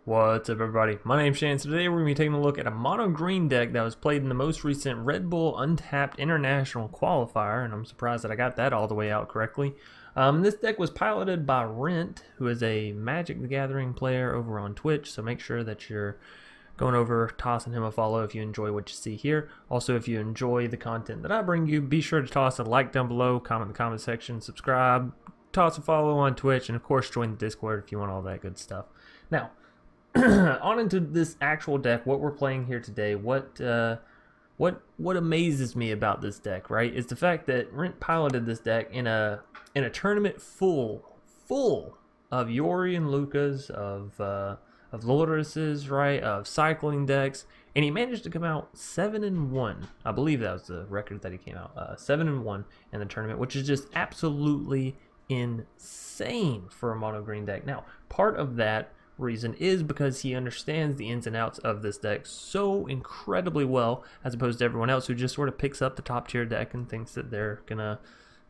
What's up, everybody? My name's Shane. Today we're going to be taking a look at a Mono Green deck that was played in the most recent Red Bull Untapped International Qualifier, and I'm surprised that I got that all the way out correctly. This deck was piloted by Rint, who is a Magic the Gathering player over on Twitch, so make sure that you're going over, tossing him a follow if you enjoy what you see here. Also, if you enjoy the content that I bring you, be sure to toss a like down below, comment in the comment section, subscribe, toss a follow on Twitch, and of course join the Discord if you want all that good stuff. Now, on into this actual deck, what we're playing here today, what amazes me about this deck, right, is the fact that Rint piloted this deck in a tournament full of Yori and Lukkas, of Lurrus's, right, of cycling decks, and he managed to come out 7-1. I believe that was the record that he came out 7-1 in the tournament, which is just absolutely insane for a mono green deck. Now, part of that reason is because he understands the ins and outs of this deck so incredibly well, as opposed to everyone else who just sort of picks up the top tier deck and thinks that they're gonna,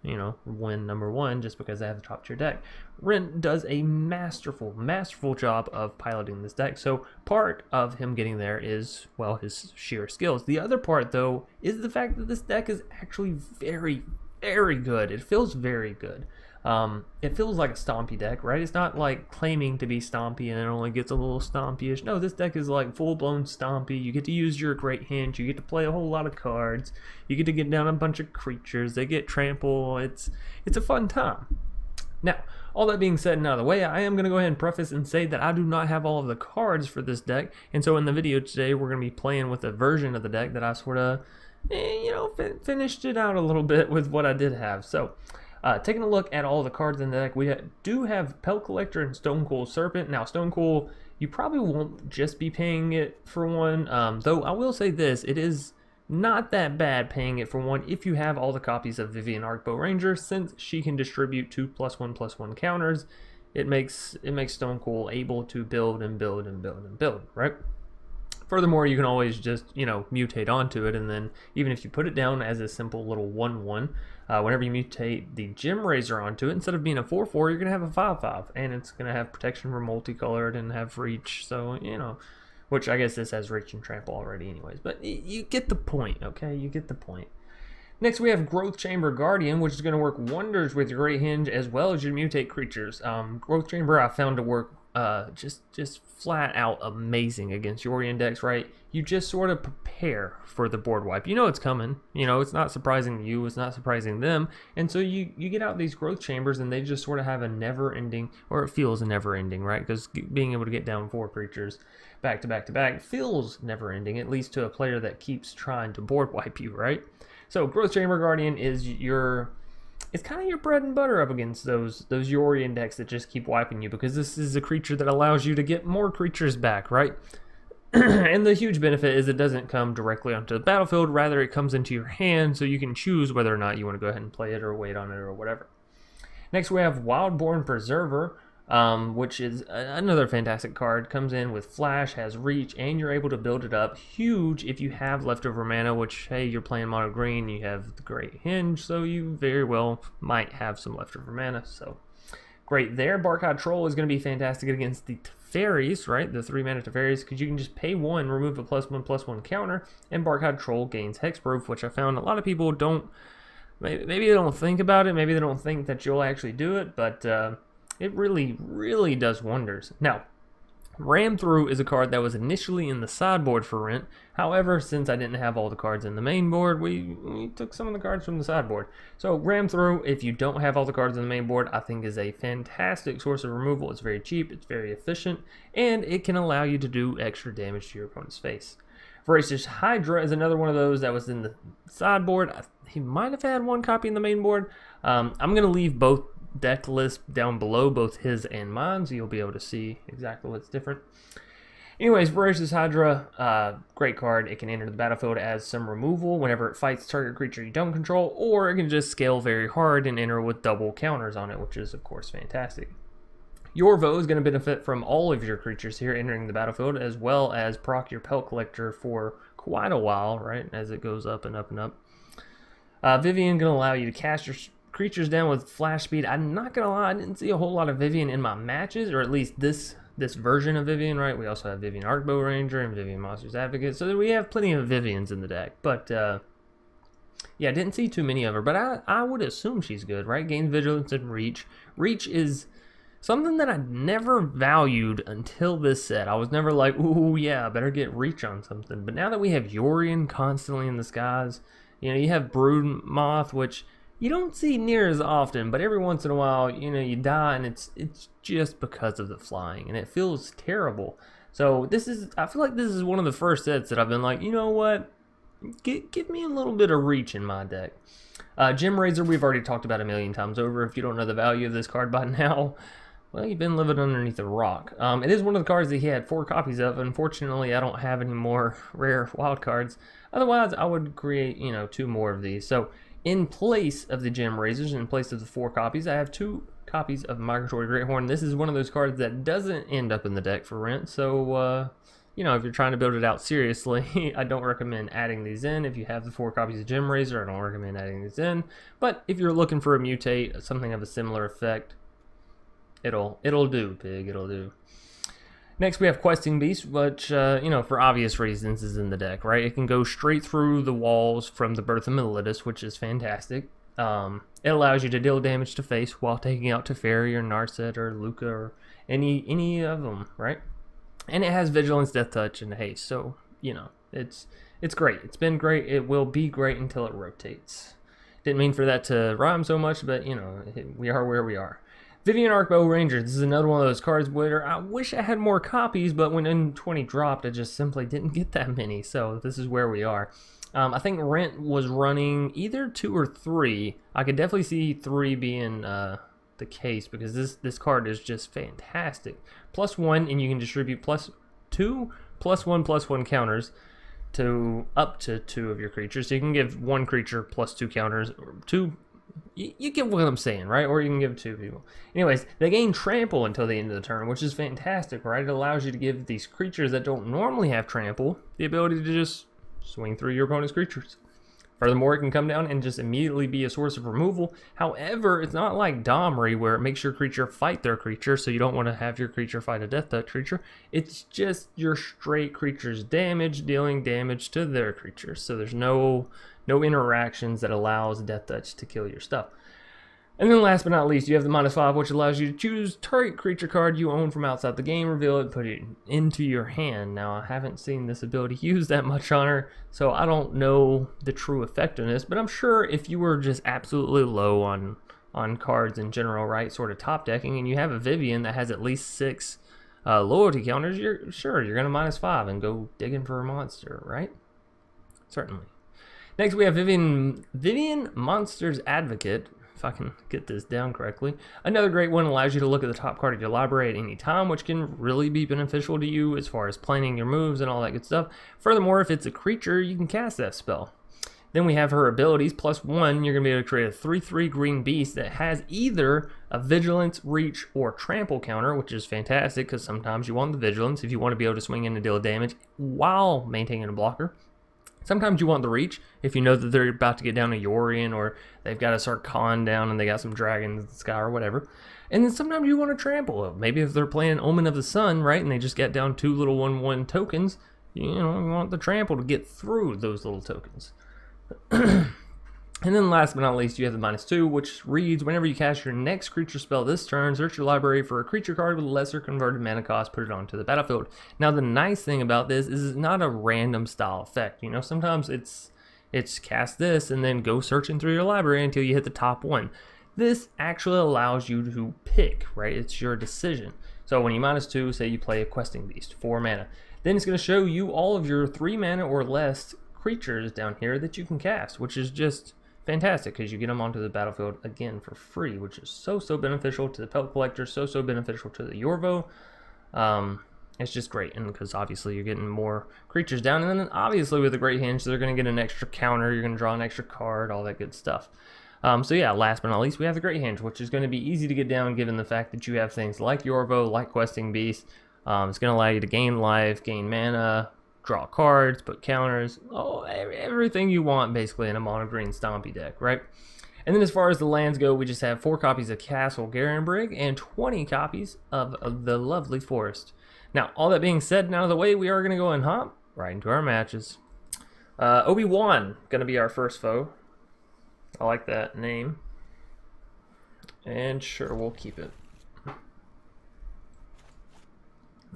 you know, win number one just because they have the top tier deck. Rint does a masterful job of piloting this deck. So part of him getting there is, well, his sheer skills. The other part, though, is the fact that this deck is actually very good. It feels very good. It feels like a stompy deck, right? It's not like claiming to be stompy and it only gets a little stompy-ish. No, this deck is like full-blown stompy. You get to use your great hinge. You get to play a whole lot of cards. You get to get down a bunch of creatures. They get trample. It's a fun time. Now, all that being said and out of the way, I am going to go ahead and preface and say that I do not have all of the cards for this deck. And so in the video today, we're going to be playing with a version of the deck that I sort of, finished it out a little bit with what I did have. So, taking a look at all the cards in the deck, we do have Pelt Collector and Stonecool Serpent. Now, Stonecool, you probably won't just be paying it for one, though I will say this, it is not that bad paying it for one if you have all the copies of Vivien Arcbow Ranger, since she can distribute 2+1/+1 counters. It makes Stonecool able to build and build and build and build, right? Furthermore, you can always just, mutate onto it, and then even if you put it down as a simple little 1/1, whenever you mutate the Gem Razor onto it, instead of being a 4/4, you're going to have a 5/5, and it's going to have protection from multicolored and have reach, so, which I guess this has reach and trample already anyways, but you get the point, okay? You get the point. Next, we have Growth Chamber Guardian, which is going to work wonders with your Great Hinge as well as your mutate creatures. Growth Chamber I found to work just flat out amazing against Yorion decks, right? You just sort of prepare for the board wipe. You know it's coming. It's not surprising you. It's not surprising them. And so you get out these growth chambers and they just sort of have a never-ending, or it feels never-ending, right? Because being able to get down 4 creatures back to back to back feels never-ending, at least to a player that keeps trying to board wipe you, right? So Growth Chamber Guardian is it's kind of your bread and butter up against those Yorion decks that just keep wiping you, because this is a creature that allows you to get more creatures back, right? And the huge benefit is it doesn't come directly onto the battlefield, rather it comes into your hand, so you can choose whether or not you want to go ahead and play it or wait on it or whatever. Next we have Wildborn Preserver, which is another fantastic card. Comes in with flash, has reach, and you're able to build it up. Huge if you have leftover mana, which, hey, you're playing mono green, you have the Great Hinge, so you very well might have some leftover mana, so great there. Barkhide Troll is going to be fantastic against the Teferis, right? The 3-mana Teferis, because you can just pay 1, remove a +1/+1 counter, and Barkhide Troll gains Hexproof, which I found a lot of people don't, maybe they don't think about it, maybe they don't think that you'll actually do it, but it really does wonders. Now, Ram Through is a card that was initially in the sideboard for Rint. However, since I didn't have all the cards in the main board, we took some of the cards from the sideboard. So Ram Through, if you don't have all the cards in the main board, I think is a fantastic source of removal. It's very cheap, it's very efficient, and it can allow you to do extra damage to your opponent's face. Voracious Hydra is another one of those that was in the sideboard. He might have had one copy in the main board. I'm going to leave both deck list down below, both his and mine, so you'll be able to see exactly what's different. Anyways, Voracious Hydra, great card. It can enter the battlefield as some removal whenever it fights target creature you don't control, or it can just scale very hard and enter with double counters on it, which is of course fantastic. Yorvo is going to benefit from all of your creatures here entering the battlefield, as well as proc your Pelt Collector for quite a while, right, as it goes up and up and up. Vivien going to allow you to cast your creatures down with flash speed. I'm not gonna lie, I didn't see a whole lot of Vivien in my matches, or at least this this version of Vivian, right? We also have Vivian Arcbow Ranger and Vivian Monsters Advocate, so we have plenty of Vivians in the deck. But yeah, didn't see too many of her, but I would assume she's good, right? Gains Vigilance and Reach. Reach is something that I never valued until this set. I was never like, ooh, yeah, I better get Reach on something. But now that we have Yorion constantly in the skies, you know, you have Brood Moth, which you don't see near as often, but every once in a while, you know, you die, and it's just because of the flying, and it feels terrible. So I feel like this is one of the first sets that I've been like, you know what, give me a little bit of Reach in my deck. Gem Razor, we've already talked about a million times over. If you don't know the value of this card by now, well, you've been living underneath a rock. It is one of the cards that he had 4 copies of. Unfortunately, I don't have any more rare wild cards. Otherwise, I would create, you know, 2 more of these. So in place of the Gem Razors, in place of the 4 copies, I have 2 copies of Migratory Greathorn. This is one of those cards that doesn't end up in the deck for Rint. So, you know, if you're trying to build it out seriously, I don't recommend adding these in. If you have the 4 copies of Gem Razor, I don't recommend adding these in. But if you're looking for a Mutate, something of a similar effect, it'll do, pig, it'll do. Next, we have Questing Beast, which, you know, for obvious reasons is in the deck, right? It can go straight through the walls from the Birth of Meletis, which is fantastic. It allows you to deal damage to face while taking out Teferi or Narset or Lukka or any of them, right? And it has Vigilance, Death Touch, and Haste, so, you know, it's great. It's been great. It will be great until it rotates. Didn't mean for that to rhyme so much, but, you know, we are where we are. Vivian Arcbow Ranger, this is another one of those cards where I wish I had more copies, but when N20 dropped, I just simply didn't get that many, so this is where we are. I think Rint was running either 2 or 3. I could definitely see 3 being the case, because this card is just fantastic. +1, and you can distribute +2, +1/+1 counters to up to 2 of your creatures. So you can give 1 creature +2 counters, or 2. You get what I'm saying, right? Or you can give 2 people. Anyways, they gain Trample until the end of the turn, which is fantastic, right? It allows you to give these creatures that don't normally have Trample the ability to just swing through your opponent's creatures. Furthermore, it can come down and just immediately be a source of removal. However, it's not like Domri, where it makes your creature fight their creature, so you don't want to have your creature fight a Death Touch creature. It's just your straight creature's damage, dealing damage to their creatures. So there's no interactions that allows Death Touch to kill your stuff. And then last but not least, you have the -5, which allows you to choose target creature card you own from outside the game, reveal it, put it into your hand. Now, I haven't seen this ability used that much on her, so I don't know the true effectiveness, but I'm sure if you were just absolutely low on cards in general, right, sort of top decking, and you have a Vivian that has at least 6 loyalty counters, you're going to -5 and go digging for a monster, right? Certainly. Next, we have Vivian Monsters Advocate, if I can get this down correctly. Another great one, allows you to look at the top card of your library at any time, which can really be beneficial to you as far as planning your moves and all that good stuff. Furthermore, if it's a creature, you can cast that spell. Then we have her abilities. +1, you're going to be able to create a 3/3 green beast that has either a Vigilance, Reach, or Trample counter, which is fantastic because sometimes you want the Vigilance if you want to be able to swing in and deal damage while maintaining a blocker. Sometimes you want the Reach if you know that they're about to get down a Yorion, or they've got to start Khan down and they got some dragons in the sky or whatever. And then sometimes you want to Trample. Maybe if they're playing Omen of the Sun, right, and they just got down 2 little 1/1 tokens, you know, you want the Trample to get through those little tokens. And then last but not least, you have the -2, which reads, whenever you cast your next creature spell this turn, search your library for a creature card with a lesser converted mana cost, put it onto the battlefield. Now, the nice thing about this is it's not a random style effect. You know, sometimes it's cast this and then go searching through your library until you hit the top 1. This actually allows you to pick, right? It's your decision. So when you -2, say you play a Questing Beast, 4 mana, then it's going to show you all of your 3 mana or less creatures down here that you can cast, which is just fantastic because you get them onto the battlefield again for free, which is so beneficial to the Pelt Collector, so beneficial to the Yorvo. It's just great, and because obviously you're getting more creatures down, and then obviously with the Great Hinge, they're going to get an extra counter, you're going to draw an extra card, all that good stuff. So yeah, last but not least, we have the Great Hinge, which is going to be easy to get down given the fact that you have things like Yorvo, like Questing Beast. It's going to allow you to gain life, gain mana, draw cards, put counters, everything you want basically in a Mono Green Stompy deck, right? And then as far as the lands go, we just have 4 copies of Castle Garenbrig and 20 copies of the lovely Forest. Now, all that being said and out of the way, we are going to go and hop right into our matches. Obi-Wan, going to be our first foe. I like that name. And sure, we'll keep it.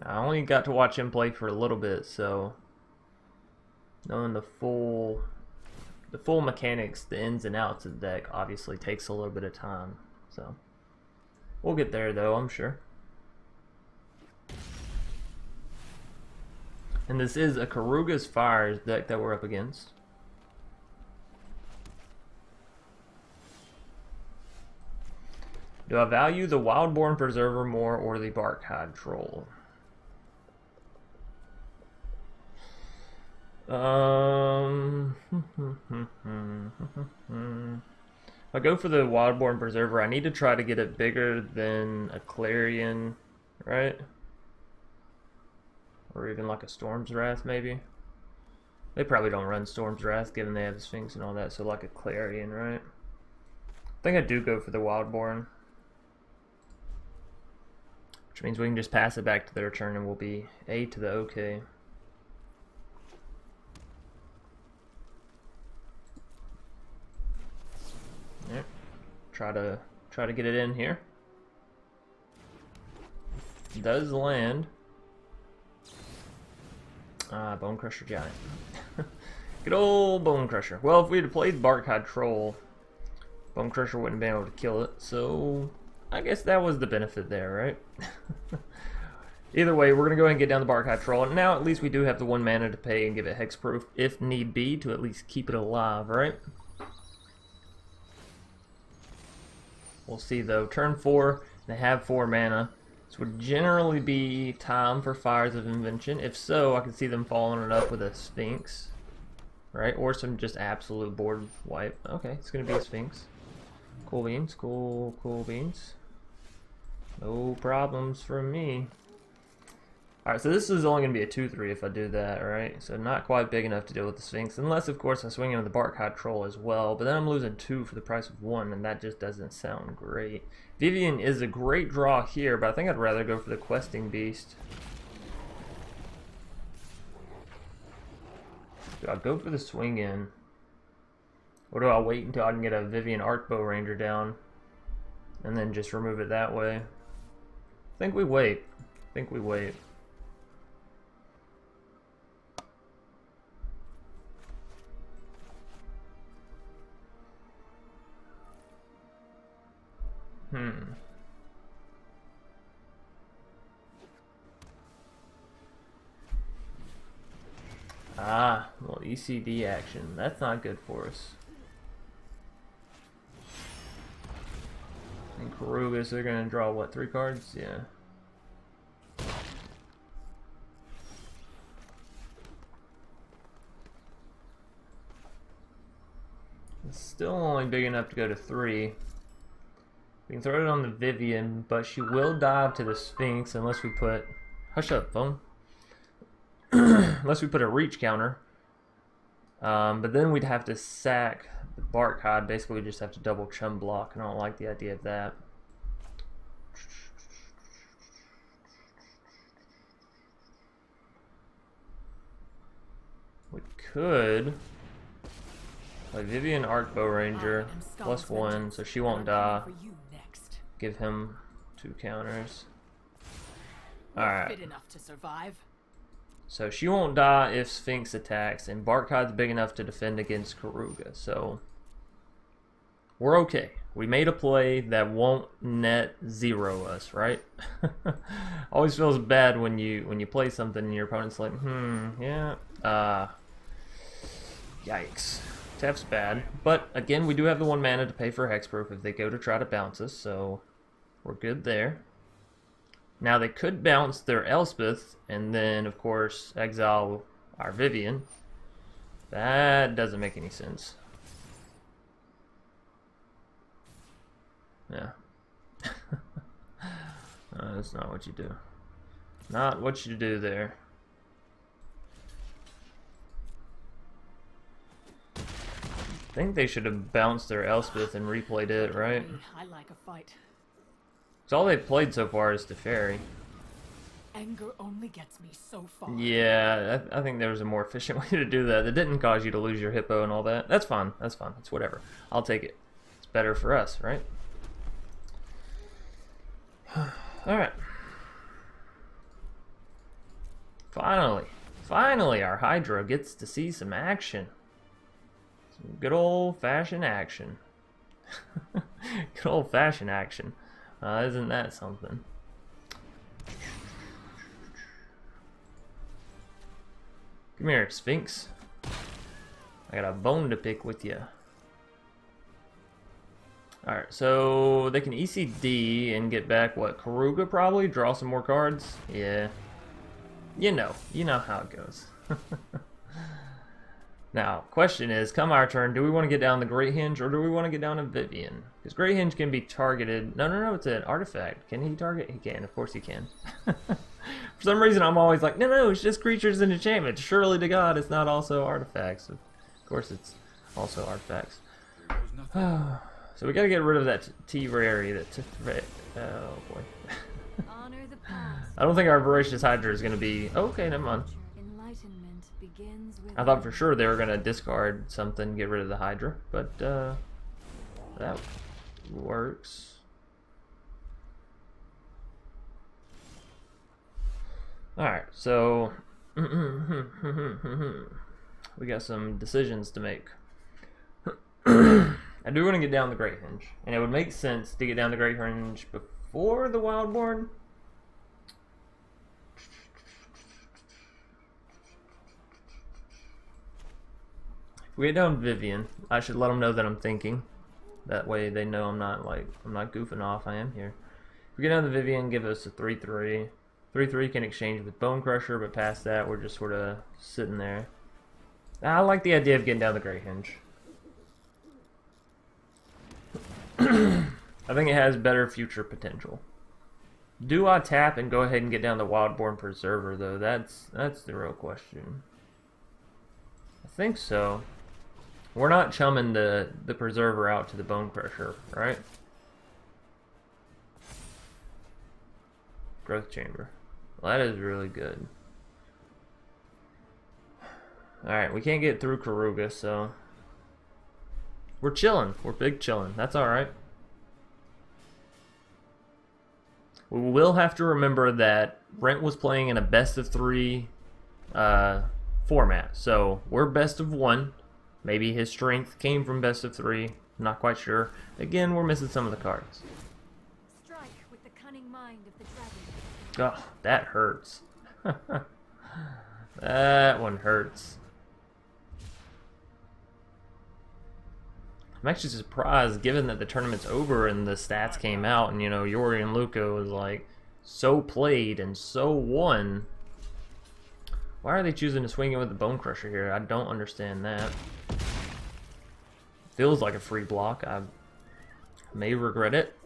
I only got to watch him play for a little bit, so knowing the full mechanics, the ins and outs of the deck obviously takes a little bit of time. So we'll get there though, I'm sure. And this is a Karuga's Fires deck that we're up against. Do I value the Wildborn Preserver more or the Barkhide Troll? If I go for the Wildborn Preserver, I need to try to get it bigger than a Clarion, right? Or even like a Storm's Wrath, maybe. They probably don't run Storm's Wrath, given they have the Sphinx and all that, so like a Clarion, right? I think I do go for the Wildborn. Which means we can just pass it back to their turn and we'll be A to the OK. Yep. Try to get it in here. It does land. Bone Crusher Giant. Good old Bone Crusher. Well, if we had played Barkhide Troll, Bone Crusher wouldn't have been able to kill it, so I guess that was the benefit there, right? Either way, we're going to go ahead and get down the Barkhide Troll, and now at least we do have the 1 mana to pay and give it hexproof, if need be, to at least keep it alive, right? We'll see though. Turn 4, they have 4 mana. This would generally be time for Fires of Invention. If so, I could see them following it up with a Sphinx, right? Or some just absolute board wipe. Okay, it's going to be a Sphinx. Cool beans, cool beans. No problems from me. Alright, so this is only going to be a 2/3 if I do that, right? So not quite big enough to deal with the Sphinx, unless of course I swing in with the Barkhide Troll as well, but then I'm losing 2 for the price of 1, and that just doesn't sound great. Vivian is a great draw here, but I think I'd rather go for the Questing Beast. Do I go for the swing in? Or do I wait until I can get a Vivian Arcbow Ranger down and then just remove it that way? I think we wait. Well, ECD action. That's not good for us. And Karugas are going to draw, what, 3 cards? Yeah. It's still only big enough to go to 3. We can throw it on the Vivian, but she will dive to the Sphinx unless we put... Hush up, phone. Unless we put a reach counter. But then we'd have to sack the Barkhide. Basically, we just have to double chum block, and I don't like the idea of that. We could play Vivian Arcbow Ranger +1, so she won't die. Give him 2 counters. Alright. So she won't die if Sphinx attacks, and Barkhide's big enough to defend against Karuga, so we're okay. We made a play that won't net 0 us, right? Always feels bad when you play something and your opponent's like, yeah, yikes. Tapp's bad, but again, we do have the 1 mana to pay for hexproof if they go to try to bounce us, so we're good there. Now they could bounce their Elspeth and then of course exile our Vivian. That doesn't make any sense. Yeah. That's not what you do. Not what you do there. I think they should have bounced their Elspeth and replayed it, right? I like a fight. So all they've played so far is Teferi. Anger only gets me so far. Yeah, I think there was a more efficient way to do that. That didn't cause you to lose your hippo and all that. That's fine. That's fine. It's whatever. I'll take it. It's better for us, right? Alright. Finally, our Hydra gets to see some action. Some good old-fashioned action. Good old-fashioned action. Isn't that something? Come here, Sphinx. I got a bone to pick with you. Alright, so they can ECD and get back, what, Karuga probably? Draw some more cards? Yeah. You know how it goes. Now, question is, come our turn, do we want to get down the Great Hinge or do we want to get down to Vivian? Because Great Hinge can be targeted. No, it's an artifact. Can he target? He can, of course he can. For some reason, I'm always like, no, it's just creatures and enchantments. Surely to God, it's not also artifacts. Of course, it's also artifacts. So we gotta get rid of that T-Rary, oh boy. Honor the past. I don't think our Voracious Hydra is gonna be... Okay, never mind. Enlightenment begins with I thought for sure they were gonna discard something, get rid of the Hydra, but that works. Alright, so we got some decisions to make. I do want to get down the Great Hinge, and it would make sense to get down the Great Hinge before the Wildborn. If we get down Vivian, I should let them know that I'm thinking. That way they know I'm not goofing off. I am here. If we get down the Vivian, give us a 3/3. 3/3 can exchange with Bone Crusher, but past that, we're just sort of sitting there. I like the idea of getting down the Great Hinge. I think it has better future potential. Do I tap and go ahead and get down the Wildborn Preserver, though? That's the real question. I think so. We're not chumming the Preserver out to the Bone Crusher, right? Growth Chamber. Well, that is really good. Alright, we can't get through Karuga, so... We're chilling. We're big chilling. That's alright. We will have to remember that Rint was playing in a best-of-3 format. So, we're best-of-1. Maybe his strength came from best-of-3. Not quite sure. Again, we're missing some of the cards. strike with the cunning mind of the dragon. Oh, that hurts. That one hurts. I'm actually surprised, given that the tournament's over and the stats came out, and Yorion Lukka was like so played and so won. Why are they choosing to swing it with the Bone Crusher here? I don't understand that. Feels like a free block. I may regret it.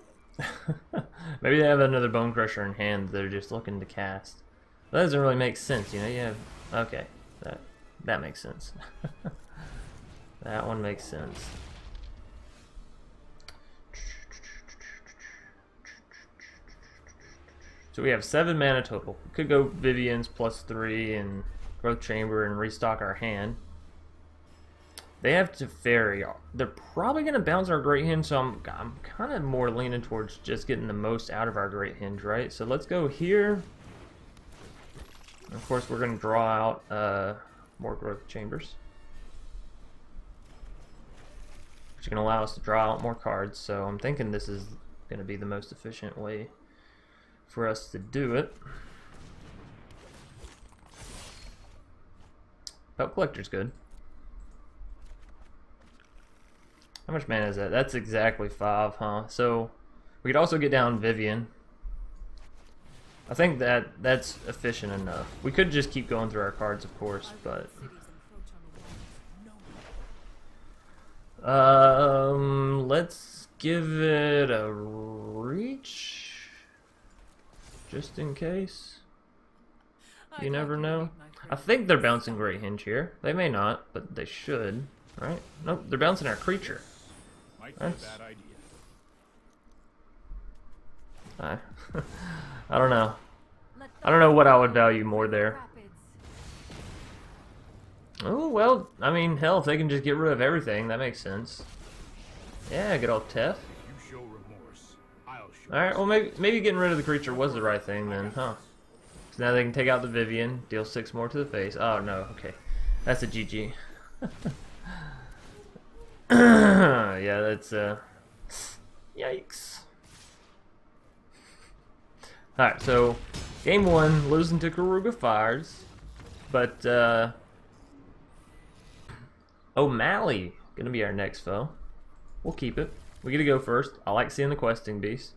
Maybe they have another Bone Crusher in hand they're just looking to cast. That doesn't really make sense, okay, that makes sense. That one makes sense. So we have 7 mana total. We could go Vivian's +3 and Growth Chamber and restock our hand. They have Teferi. They're probably going to bounce our Great Hinge, so I'm kind of more leaning towards just getting the most out of our Great Hinge, right? So let's go here. And of course, we're going to draw out more Growth Chambers, which can allow us to draw out more cards. So I'm thinking this is going to be the most efficient way for us to do it. Belt Collector's good. How much mana is that? That's exactly 5, huh? So we could also get down Vivian. I think that's efficient enough. We could just keep going through our cards, of course, but let's give it a reach. Just in case. You never know. I think they're bouncing Great Hinge here. They may not, but they should. Right? Nope, they're bouncing our creature. Might be a bad idea. I don't know. I don't know what I would value more there. Oh, well, I mean, hell, if they can just get rid of everything, that makes sense. Yeah, good old Tef. You show remorse. I'll show. Alright, well, maybe getting rid of the creature was the right thing then, huh? So now they can take out the Vivian, deal 6 more to the face. Oh, no, okay. That's a GG. Yeah, that's, yikes. Alright, so, game 1, losing to Karuga Fires. But, O'Malley, gonna be our next foe. We'll keep it. We get to go first. I like seeing the questing beast.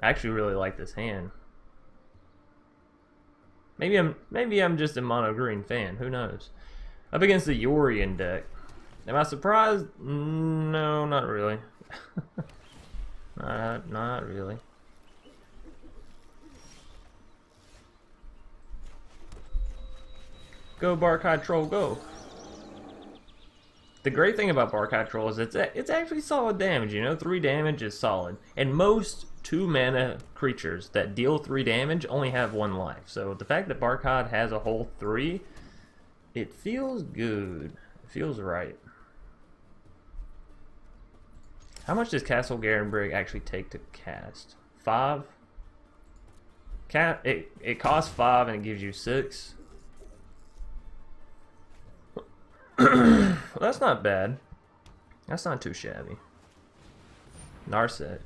I actually really like this hand. Maybe I'm just a Mono Green fan. Who knows? Up against the Yorion deck. Am I surprised? No, not really. Not really. Go Barkai Troll, go. The great thing about Barkai Troll is it's actually solid damage, you know? 3 damage is solid. And most 2 mana creatures that deal 3 damage only have 1 life. So the fact that Barkai has a whole 3, it feels good. It feels right. How much does Castle Garenbrig actually take to cast? 5? It costs 5 and it gives you 6. Well, that's not bad. That's not too shabby. Narset.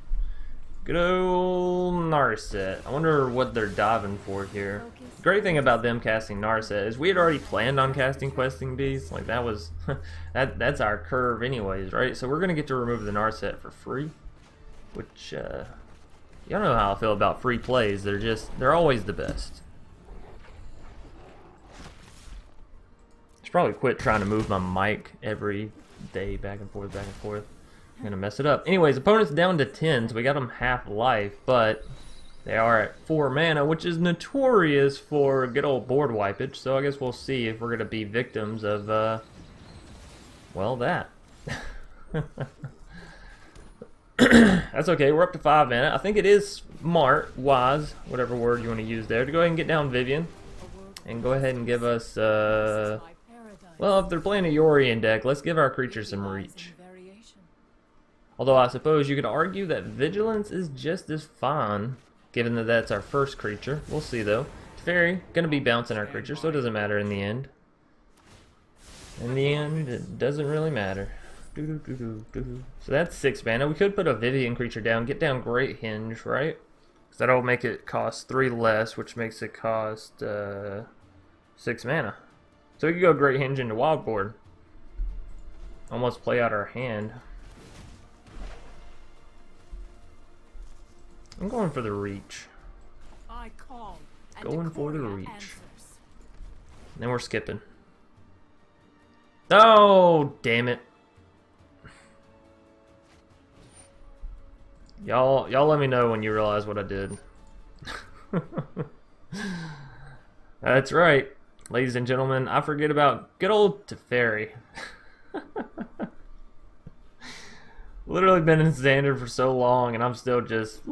Good old Narset. I wonder what they're diving for here. The great thing about them casting Narset is we had already planned on casting Questing Beast. Like, that was... that's our curve anyways, right? So we're going to get to remove the Narset for free. Which, y'all know how I feel about free plays. They're always the best. Probably quit trying to move my mic every day back and forth, back and forth. I'm gonna mess it up. Anyways, opponent's down to 10, so we got them half life, but they are at 4 mana, which is notorious for good old board wipage. So I guess we'll see if we're gonna be victims of, well, that. That's okay. We're up to 5 mana. I think it is smart, wise, whatever word you want to use there, to go ahead and get down Vivian and go ahead and give us, well, if they're playing a Yorion deck, let's give our creature some reach. Although I suppose you could argue that Vigilance is just as fine, given that that's our first creature. We'll see, though. Fairy, gonna be bouncing our creature, so it doesn't matter in the end. In the end, it doesn't really matter. So that's 6 mana. We could put a Vivian creature down, get down Great Hinge, right? Because that'll make it cost 3 less, which makes it cost 6 mana. So we could go Great Hinge into Wild Board. Almost play out our hand. I'm going for the reach. I call Going for the reach. answers. Then we're skipping. Oh, damn it. Y'all let me know when you realize what I did. That's right. Ladies and gentlemen, I forget about good old Teferi. Literally been in standard for so long, and I'm still just...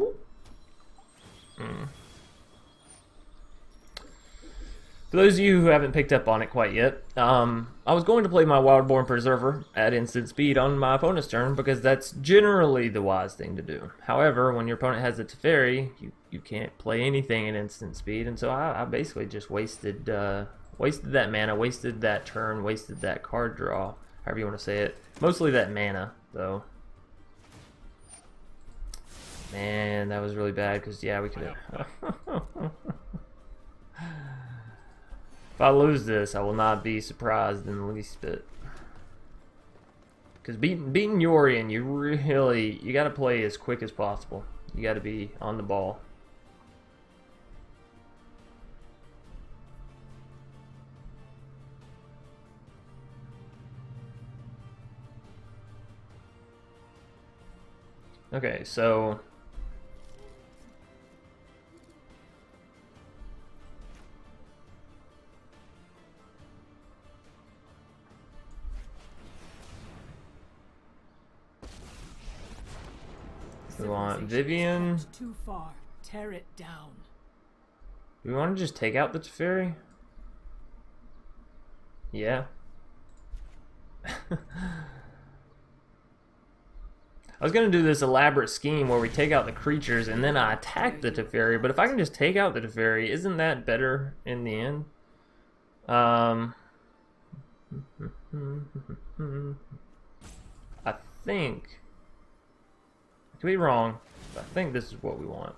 For those of you who haven't picked up on it quite yet, I was going to play my Wildborn Preserver at instant speed on my opponent's turn because that's generally the wise thing to do. However, when your opponent has a Teferi, you can't play anything at instant speed, and so I basically just wasted that mana, wasted that turn, wasted that card draw, however you want to say it. Mostly that mana, though. Man, that was really bad because, yeah, we could have... If I lose this, I will not be surprised in the least bit. Because beating Yorion, you got to play as quick as possible. You got to be on the ball. Okay, so... We want Vivian. Too far. Tear it down. Do we want to just take out the Teferi? Yeah. I was going to do this elaborate scheme where we take out the creatures and then I attack the Teferi, but if I can just take out the Teferi, isn't that better in the end? I think, I could be wrong, but I think this is what we want.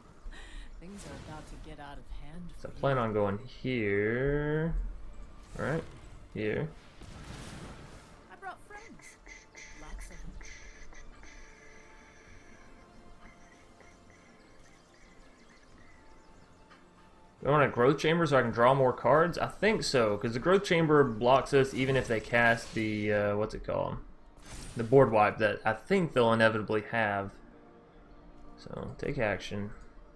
Things are about to get out of hand. So I plan on going here, right here. I brought friends. Lots of them. I want a growth chamber so I can draw more cards? I think so, because the growth chamber blocks us even if they cast the, what's it called? The board wipe that I think they'll inevitably have. So, take action.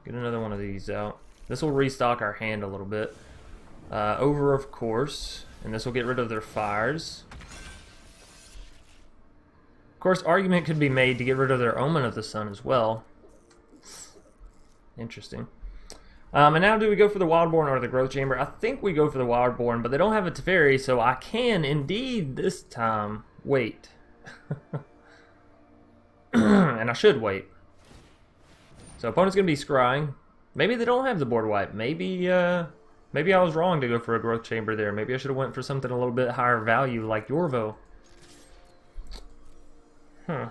Get another one of these out. This will restock our hand a little bit. Over, of course, and this will get rid of their fires. Of course, argument could be made to get rid of their Omen of the Sun as well. Interesting. And now do we go for the Wildborn or the Growth Chamber? I think we go for the Wildborn, but they don't have a Teferi, so I can indeed this time wait. And I should wait. So opponent's going to be scrying. Maybe they don't have the board wipe. Maybe maybe I was wrong to go for a Growth Chamber there. Maybe I should have went for something a little bit higher value like Yorvo. Huh.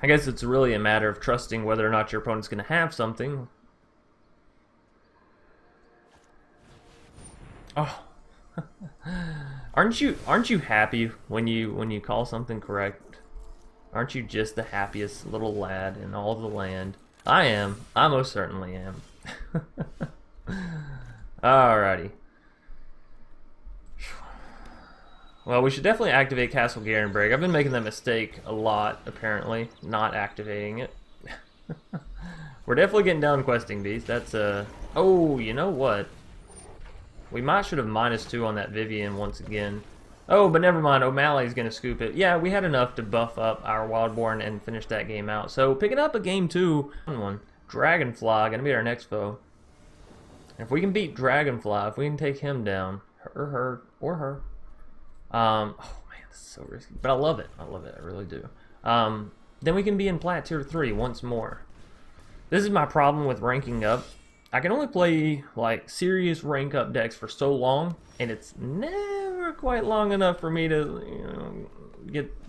I guess it's really a matter of trusting whether or not your opponent's going to have something. Oh. Aren't you happy when you call something correct? Aren't you just the happiest little lad in all the land? I am. I most certainly am. Alrighty. Well, we should definitely activate Castle Garenberg. I've been making that mistake a lot, apparently, not activating it. We're definitely getting down questing beast. That's oh, you know what? We might should have -2 on that Vivian once again. Oh, but never mind. O'Malley's gonna scoop it. Yeah, we had enough to buff up our Wildborn and finish that game out. So picking up a game 2 one. Dragonfly gonna be our next foe. If we can beat Dragonfly, if we can take him down, or her. Oh man, this is so risky, but I love it. I love it. I really do. Then we can be in Plat Tier 3 once more. This is my problem with ranking up. I can only play like serious rank up decks for so long, and it's never quite long enough for me to, you know,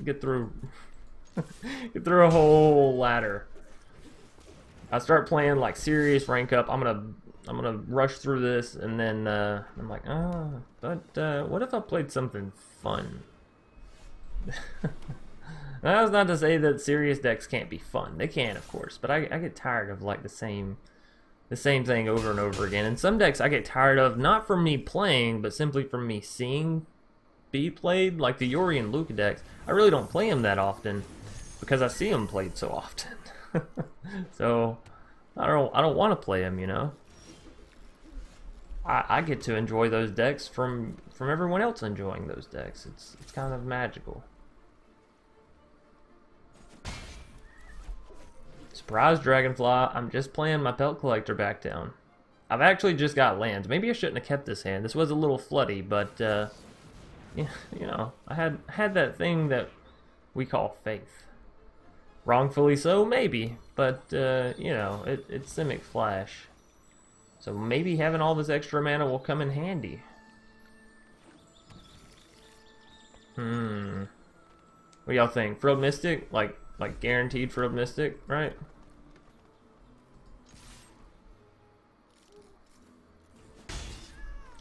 get through get through a whole ladder. I start playing like serious rank up. I'm gonna rush through this, and then I'm like, oh, but what if I played something fun? That's not to say that serious decks can't be fun. They can, of course, but I get tired of like the same thing over and over again. And some decks I get tired of, not from me playing, but simply from me seeing be played. Like the Yorion Lukka decks, I really don't play them that often because I see them played so often. So I don't want to play them, you know. I get to enjoy those decks from everyone else enjoying those decks. It's kind of magical. Surprise Dragonfly, I'm just playing my Pelt Collector back down. I've actually just got lands. Maybe I shouldn't have kept this hand. This was a little floody, but you know, I had that thing that we call faith. Wrongfully so, maybe, but you know, it's Simic Flash. So maybe having all this extra mana will come in handy. What do y'all think? Frilled Mystic? Like guaranteed Frilled Mystic, right?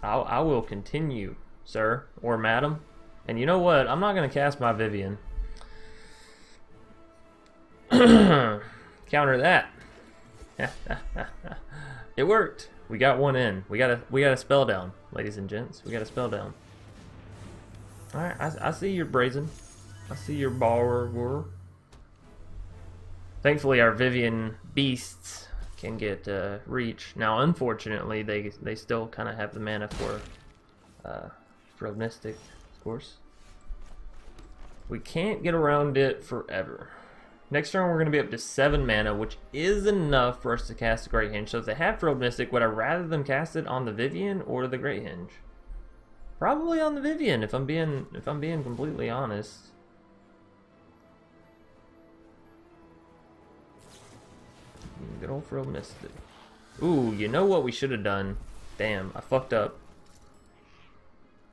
I will continue, sir or madam. And you know what? I'm not going to cast my Vivian. Counter that. It worked. We got one in. We got a spell down, ladies and gents. We got a spell down. All right, I see your brazen. I see your borrower. Thankfully, our Vivian beasts can get reach. Now, unfortunately, they still kind of have the mana for Mystic, of course. We can't get around it forever. Next turn, we're going to be up to 7 mana, which is enough for us to cast a Great Hinge. So if they have Frilled Mystic, would I rather them cast it on the Vivian or the Great Hinge? Probably on the Vivian, if I'm being completely honest. Good old Frilled Mystic. Ooh, you know what we should have done? Damn, I fucked up.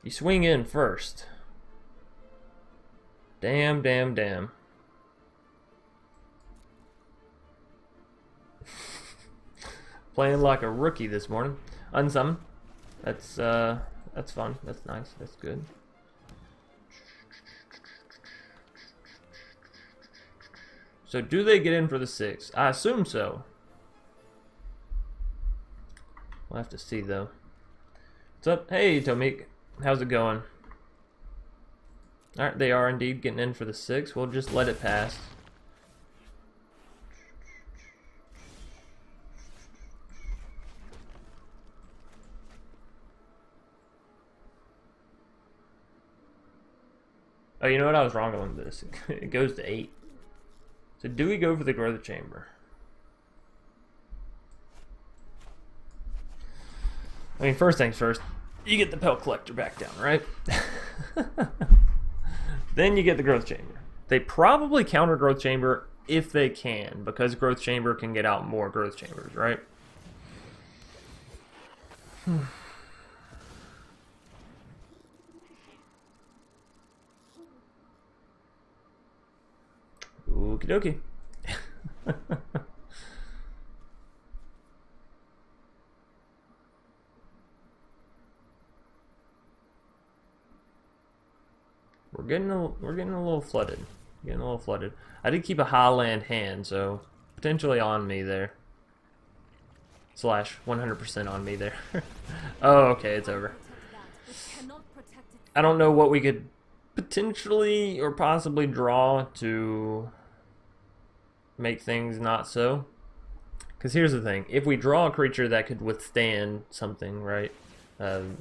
You swing in first. Damn, damn, damn. Playing like a rookie this morning. Unsummon. That's fun. That's nice. That's good. So do they get in for the 6? I assume so. We'll have to see though. What's up? Hey Tomik. How's it going? Alright, they are indeed getting in for the 6. We'll just let it pass. Oh, you know what? I was wrong on this. It goes to 8. So do we go for the Growth Chamber? I mean, first things first, you get the Pelt Collector back down, right? Then you get the Growth Chamber. They probably counter Growth Chamber if they can, because Growth Chamber can get out more Growth Chambers, right? Okie dokie. We're getting a little flooded. Getting a little flooded. I did keep a high land hand, so potentially on me there. Slash 100% on me there. Oh, okay, it's over. I don't know what we could potentially or possibly draw to make things not so. Because here's the thing. If we draw a creature that could withstand something, right?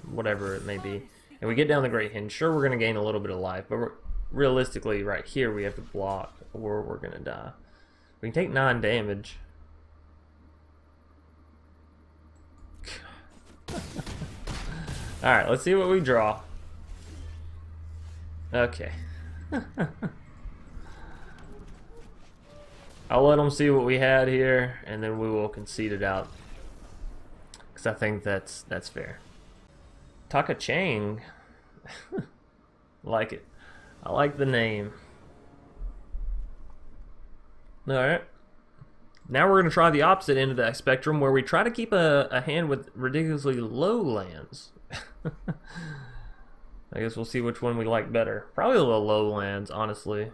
Whatever it may be. And we get down the Great Hinge, sure, we're going to gain a little bit of life. But realistically, right here, we have to block or we're going to die. We can take 9 damage. Alright, let's see what we draw. Okay. I'll let them see what we had here, and then we will concede it out. Because I think that's fair. Taka Chang. Like it. I like the name. Alright. Now we're going to try the opposite end of that spectrum, where we try to keep a hand with ridiculously low lands. I guess we'll see which one we like better. Probably the low lands, honestly.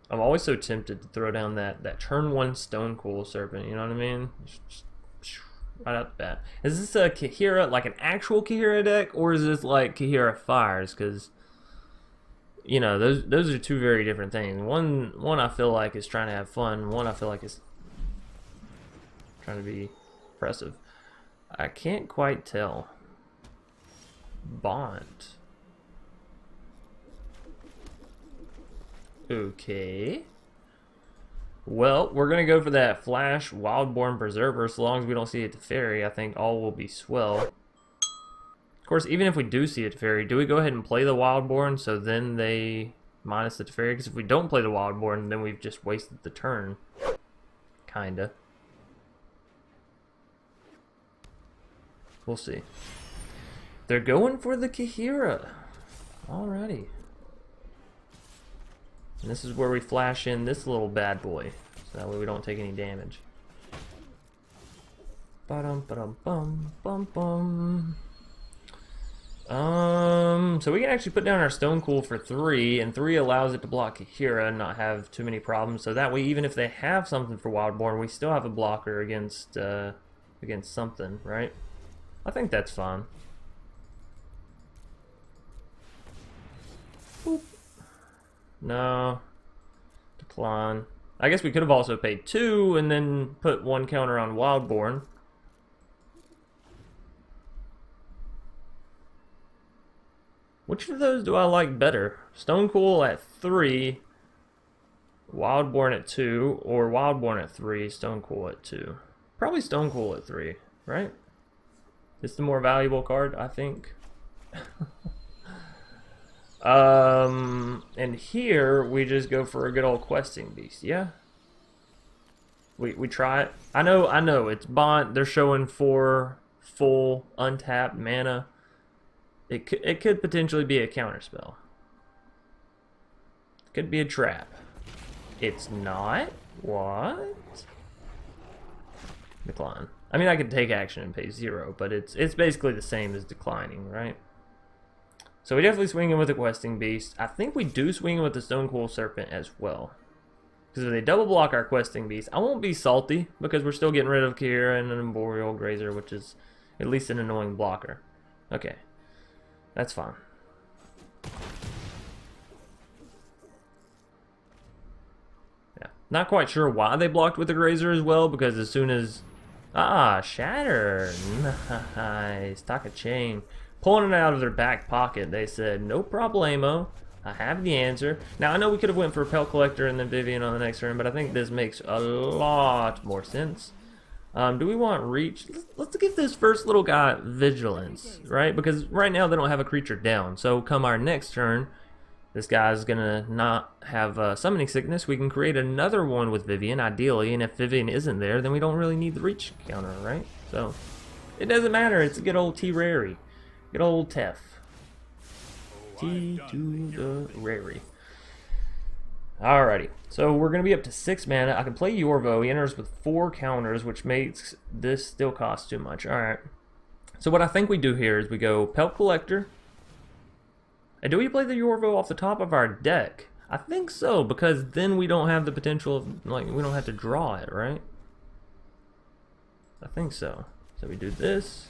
I'm always so tempted to throw down that turn 1 Stone Cool Serpent, you know what I mean? Just right out the bat. Is this a Kahira, like an actual Kahira deck, or is this like Kahira Fires? Because, you know, those are two very different things. One I feel like is trying to have fun. One I feel like is trying to be impressive. I can't quite tell. Bond. Okay. Well, we're going to go for that Flash Wildborn Preserver. So long as we don't see a Teferi, I think all will be swell. Of course, even if we do see a Teferi, do we go ahead and play the Wildborn so then they minus the Teferi? Because if we don't play the Wildborn, then we've just wasted the turn. Kinda. We'll see. They're going for the Kahira. Alrighty. And this is where we flash in this little bad boy. So that way we don't take any damage. Ba-dum-ba-dum-bum-bum-bum. So we can actually put down our Stone Cool for 3, and 3 allows it to block Kahira and not have too many problems. So that way, even if they have something for Wildborn, we still have a blocker against something, right? I think that's fine. Boop. No. Decline. I guess we could have also paid 2 and then put 1 counter on Wildborn. Which of those do I like better? Stonecool at 3, Wildborn at 2, or Wildborn at 3, Stonecool at 2. Probably Stonecool at 3, right? It's the more valuable card, I think. And here we just go for a good old questing beast, yeah? We try it. I know, it's bond. They're showing 4 full untapped mana. It could potentially be a counterspell. Could be a trap. It's not? What? Decline. I mean, I could take action and pay 0, but it's basically the same as declining, right? So we definitely swing in with the Questing Beast. I think we do swing in with the Stonecool Serpent as well. Because if they double block our Questing Beast, I won't be salty, because we're still getting rid of Kira and an Arboreal Grazer, which is at least an annoying blocker. Okay. That's fine. Yeah. Not quite sure why they blocked with the Grazer as well, because as soon as... Ah, Shatter! Nice. Taka Chain. Pulling it out of their back pocket, they said, no problemo. I have the answer. Now, I know we could have went for Pelt Collector and then Vivian on the next turn, but I think this makes a lot more sense. Do we want Reach? Let's give this first little guy Vigilance, right? Because right now they don't have a creature down. So come our next turn, this guy's gonna not have Summoning Sickness. We can create another one with Vivian, ideally. And if Vivian isn't there, then we don't really need the Reach counter, right? So it doesn't matter. It's a good old T-Rary. Good old Tef. T to the Rary. Alrighty, so we're going to be up to 6 mana. I can play Yorvo. He enters with 4 counters, which makes this still cost too much. Alright. So what I think we do here is we go Pelt Collector. And do we play the Yorvo off the top of our deck? I think so, because then we don't have the potential of, like, we don't have to draw it, right? I think so. So we do this.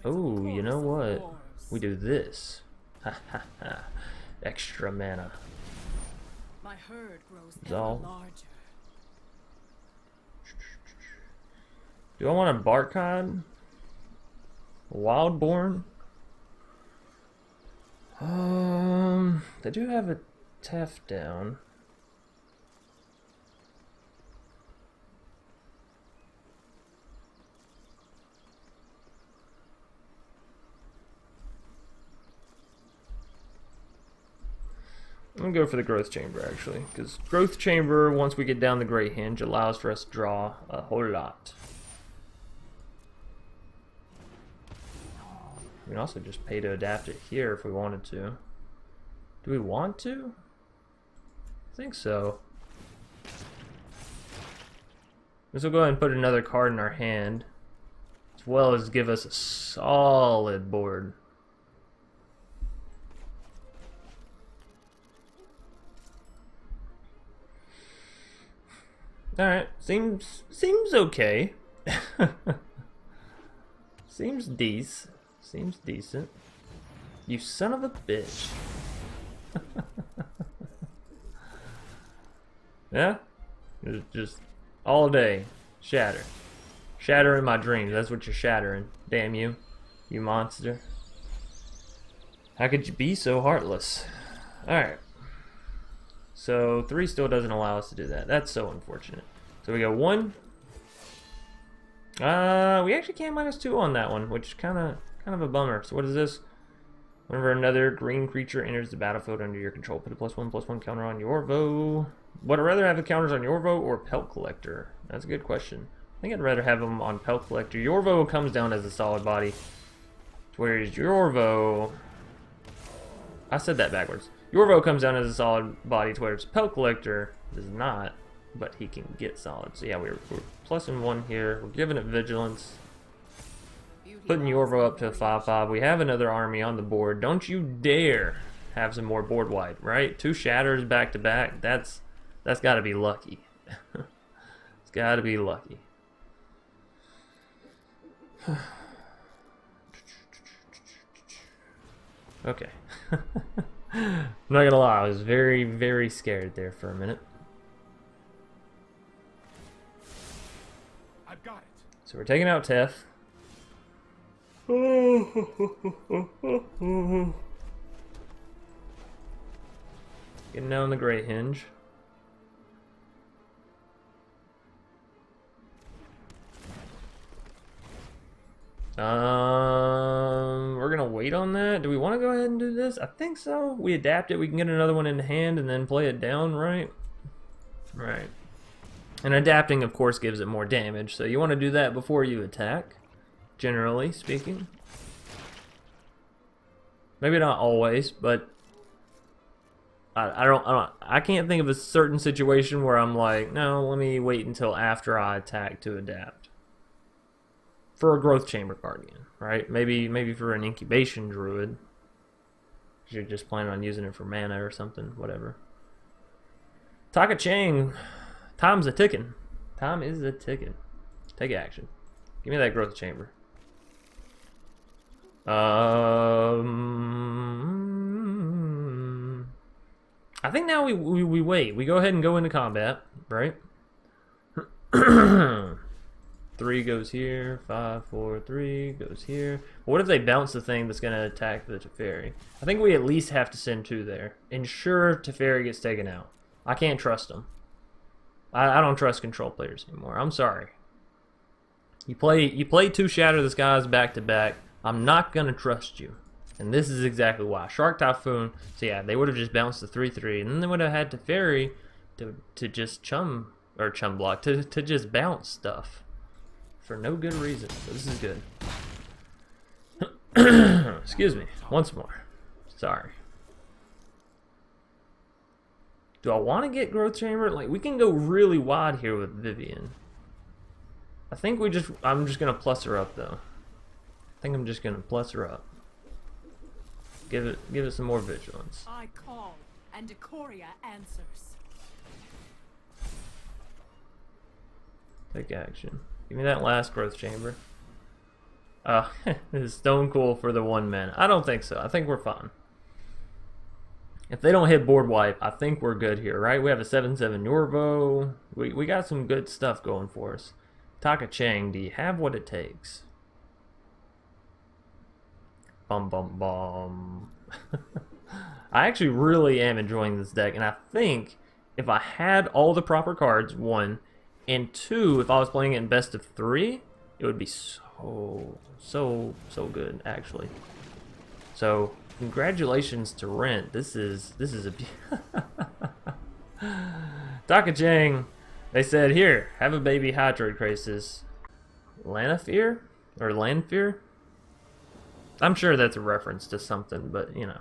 Oh, you know what? We do this. Ha ha ha. Extra mana. My herd grows All. ever larger. Do I want a Barkhad? Wildborn? They do have a Tef down. I'm gonna go for the Growth Chamber, actually, because Growth Chamber, once we get down the Great Hinge, allows for us to draw a whole lot. We can also just pay to adapt it here if we wanted to. Do we want to? I think so. This will go ahead and put another card in our hand, as well as give us a solid board. Alright, seems okay. Seems decent. You son of a bitch. Yeah? Just all day. Shatter. Shatter in my dreams. That's what you're shattering. Damn you. You monster. How could you be so heartless? Alright. So 3 still doesn't allow us to do that. That's so unfortunate. So we go 1. We actually can't -2 on that one, which is kind of a bummer. So what is this? Whenever another green creature enters the battlefield under your control, put a +1/+1 counter on Yorvo. Would I rather have the counters on Yorvo or Pelt Collector? That's a good question. I think I'd rather have them on Pelt Collector. Yorvo comes down as a solid body, whereas Yorvo... I said that backwards. Yorvo comes down as a solid body, whereas Pelt Collector does not, but he can get solid. So yeah, we're +1 here. We're giving it Vigilance. Putting Yorvo up to a 5/5. We have another army on the board. Don't you dare have some more board white, right? 2 Shatters back to back. That's got to be lucky. It's got to be lucky. Okay. I'm not gonna lie, I was very, very scared there for a minute. I've got it. So we're taking out Tef. Getting down the Great Hinge. We're gonna wait on that. Do we want to go ahead and do this? I think so. We adapt it. We can get another one in hand and then play it down, right? Right. And adapting, of course, gives it more damage. So you want to do that before you attack, generally speaking. Maybe not always, but I can't think of a certain situation where I'm like, no, let me wait until after I attack to adapt. For a Growth Chamber Guardian, right? Maybe for an Incubation Druid. You're just planning on using it for mana or something, whatever. Taka Chang, time's a ticking. Time is a ticking. Take action. Give me that Growth Chamber. I think now we wait. We go ahead and go into combat, right? 3 goes here, 5, 4, 3 goes here. What if they bounce the thing that's going to attack the Teferi? I think we at least have to send 2 there. Ensure Teferi gets taken out. I can't trust them. I don't trust control players anymore. I'm sorry. You play 2 Shatter the Skies back to back. I'm not going to trust you. And this is exactly why. Shark Typhoon, so yeah, they would have just bounced the 3/3, and then they would have had Teferi to just chum block, to just bounce stuff. For no good reason. So this is good. Excuse me. Once more. Sorry. Do I want to get Growth Chamber? Like, we can go really wide here with Vivian. I think I'm just going to plus her up, though. I think I'm just going to plus her up. Give it some more vigilance. I call, and Decoria answers. Take action. Give me that last Growth Chamber. This is stone cool for the 1 mana. I don't think so. I think we're fine. If they don't hit board wipe, I think we're good here, right? We have a 7/7 Yorvo. We got some good stuff going for us. Taka Chang, do you have what it takes? Bum bum bum. I actually really am enjoying this deck, and I think if I had all the proper cards, 1, and 2, if I was playing it in best of 3, it would be so good, actually. So, congratulations to Rint. This is a Taka Chang, they said, here, have a baby Hydroid Crisis. Lanafear? Or Lanfear? I'm sure that's a reference to something, but, you know.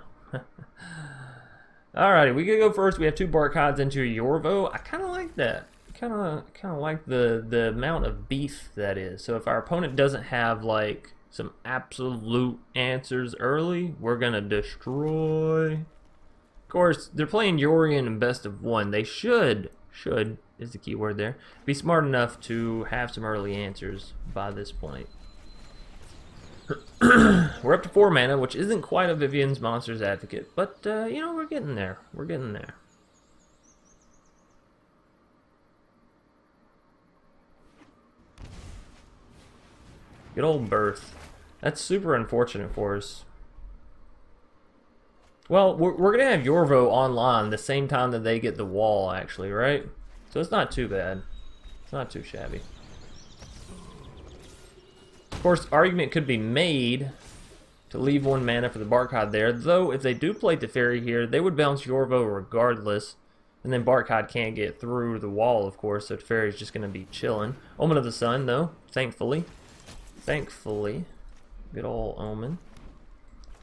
Alrighty, we can go first. We have 2 Barkhods into a Yorvo. I kind of like that. Kind of like the amount of beef that is. So if our opponent doesn't have like some absolute answers early, we're gonna destroy. Of course, they're playing Yorion in best of 1. They should is the key word there, be smart enough to have some early answers by this point. We're up to 4 mana, which isn't quite a Vivian's Monsters Advocate, but you know, we're getting there. We're getting there. Good old Birth. That's super unfortunate for us. Well, we're going to have Yorvo online the same time that they get the wall, actually, right? So it's not too bad. It's not too shabby. Of course, argument could be made to leave 1 mana for the Barkhod there, though if they do play Teferi here, they would bounce Yorvo regardless, and then Barkhod can't get through the wall, of course, so Teferi's just going to be chilling. Omen of the Sun, though, thankfully. Thankfully. Good old Omen.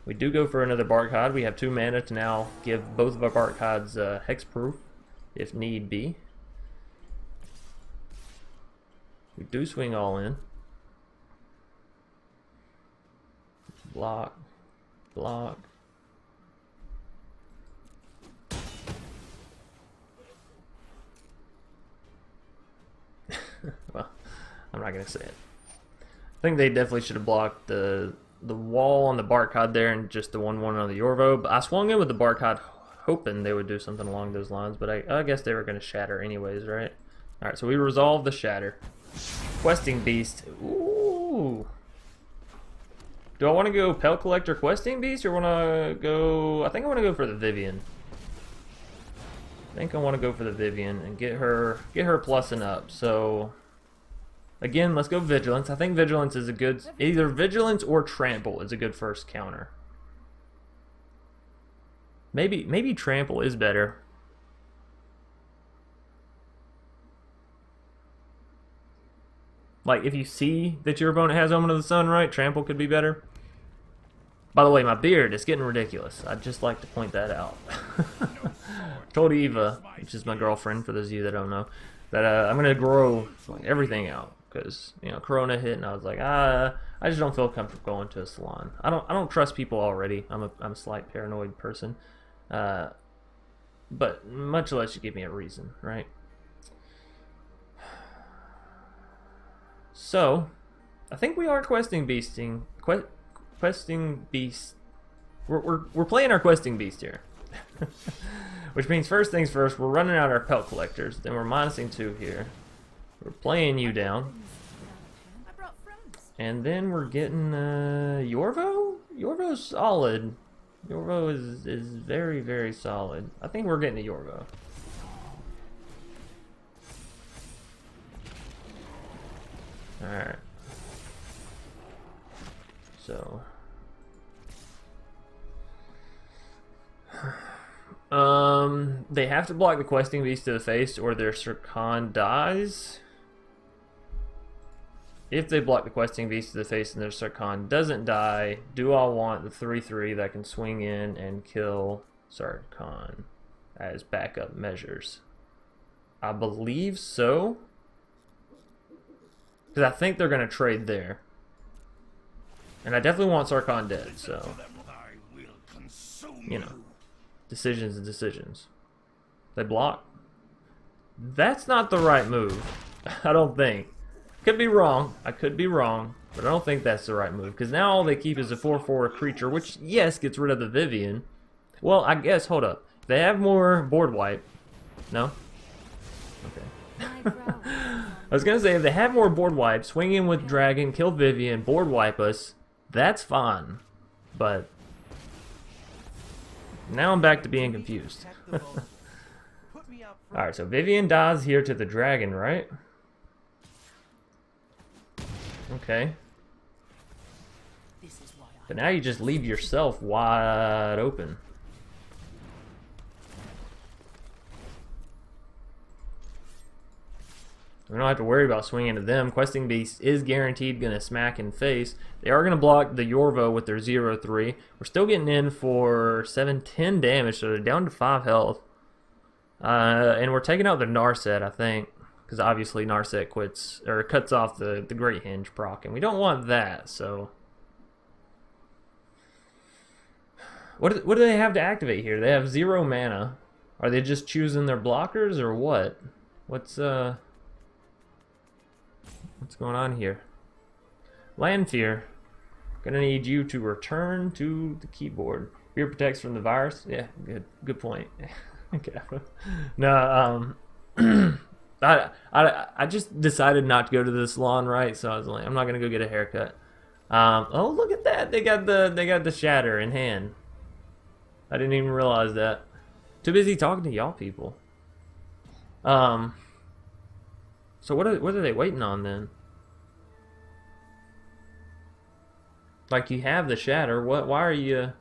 We do go for another Barkhod. We have 2 mana to now give both of our Barkhods hexproof, if need be. We do swing all in. Block. Block. Well, I'm not going to say it. I think they definitely should have blocked the wall on the Barkhod there and just the 1/1 on the Yorvo. But I swung in with the Barkhod hoping they would do something along those lines. But I guess they were going to shatter anyways, right? Alright, so we resolve the shatter. Questing Beast. Ooh. Do I want to go Pelt Collector Questing Beast or want to go... I think I want to go for the Vivian. I think I want to go for the Vivian and get her plussing up. So, again, let's go Vigilance. I think Vigilance is a good... Either Vigilance or Trample is a good first counter. Maybe Trample is better. Like, if you see that your opponent has Omen of the Sun, right, Trample could be better. By the way, my beard is getting ridiculous. I'd just like to point that out. Told Eva, which is my girlfriend, for those of you that don't know, that I'm going to grow like, everything out. Because, you know, Corona hit, and I was like, I just don't feel comfortable going to a salon. I don't trust people already. I'm a slight paranoid person. But much less you give me a reason, right? So, I think we are questing beasting. Questing beast. We're playing our questing beast here. Which means first things first, we're running out our pelt collectors. Then we're minusing 2 here. We're playing you down. And then we're getting Yorvo? Yorvo's solid. Yorvo is very, very solid. I think we're getting a Yorvo. Alright. So. They have to block the questing beast to the face or their Sircon dies. If they block the questing beast to the face and their Sircon doesn't die, do I want the 3/3 that can swing in and kill Sircon as backup measures? I believe so. Because I think they're going to trade there. And I definitely want Sircon dead, so... You know. Decisions and decisions. They block? That's not the right move. I don't think. Could be wrong. I could be wrong. But I don't think that's the right move. Because now all they keep is a 4/4 creature, which, yes, gets rid of the Vivian. Well, I guess, hold up. They have more board wipe. No? Okay. I was gonna say, if they have more board wipe, swing in with Dragon, kill Vivian, board wipe us, that's fine. But now I'm back to being confused. Alright, so Vivian dies here to the Dragon, right? Okay. But now you just leave yourself wide open. We don't have to worry about swinging to them. Questing Beast is guaranteed going to smack in face. They are going to block the Yorvo with their 0/3. We're still getting in for 7-10 damage, so they're down to 5 health. And we're taking out the Narset, I think. Because obviously Narset cuts off the Great Hinge proc, and we don't want that, so... What do they have to activate here? They have 0 mana. Are they just choosing their blockers, or what? What's going on here? Landfear. Gonna need you to return to the keyboard. Fear protects from the virus. Yeah, good point. Okay. No, I just decided not to go to the salon, right? So I was like, I'm not gonna go get a haircut. Oh, look at that! They got the shatter in hand. I didn't even realize that. Too busy talking to y'all people. So what are they waiting on then? Like, you have the shatter. Why are you?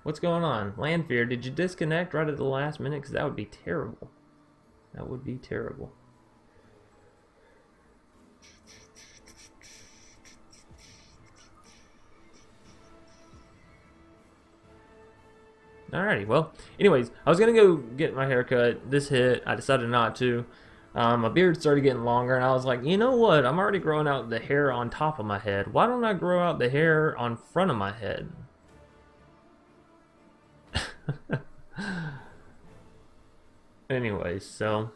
What's going on? Landfear, did you disconnect right at the last minute? Because that would be terrible. That would be terrible. Alrighty, well, anyways, I was gonna go get my haircut. This hit, I decided not to. My beard started getting longer, and I was like, you know what? I'm already growing out the hair on top of my head. Why don't I grow out the hair on front of my head? Anyways, so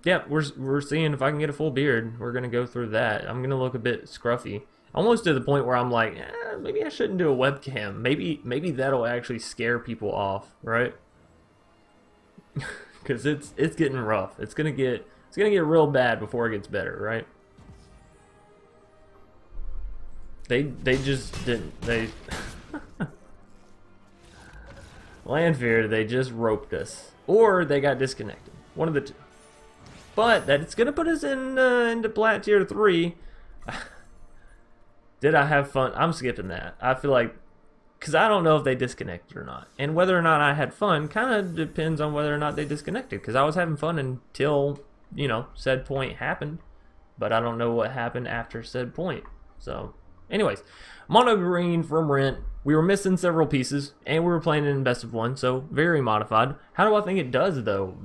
yeah, we're seeing if I can get a full beard. We're gonna go through that. I'm gonna look a bit scruffy, almost to the point where I'm like, maybe I shouldn't do a webcam. Maybe that'll actually scare people off, right? Because it's getting rough. It's gonna get real bad before it gets better, right? They just didn't. They Landfear, they just roped us, or they got disconnected. One of the two. But that's gonna put us in into Plat Tier 3. Did I have fun? I'm skipping that. I feel like, because I don't know if they disconnected or not, and whether or not I had fun kind of depends on whether or not they disconnected. Because I was having fun until, you know, said point happened, but I don't know what happened after said point. So, anyways, Mono Green from Rint. We were missing several pieces, and we were playing it in best of one, so very modified. How do I think it does, though?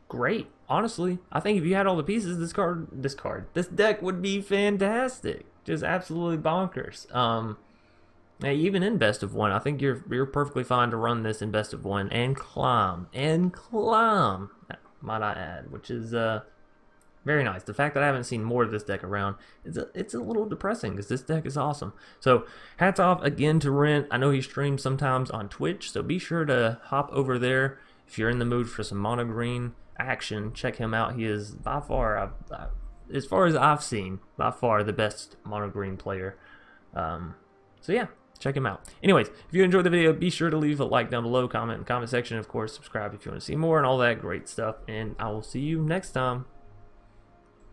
Great. Honestly, I think if you had all the pieces, this deck would be fantastic. Just absolutely bonkers. Even in best of one, I think you're perfectly fine to run this in best of one and climb, might I add, which is very nice. The fact that I haven't seen more of this deck around, it's a little depressing because this deck is awesome. So hats off again to Rint. I know he streams sometimes on Twitch, so be sure to hop over there if you're in the mood for some Mono Green action. Check him out. He is by far, as far as I've seen, by far the best Mono Green player. So yeah, check him out. Anyways, if you enjoyed the video, be sure to leave a like down below, comment in the comment section, of course, subscribe if you want to see more and all that great stuff, and I will see you next time.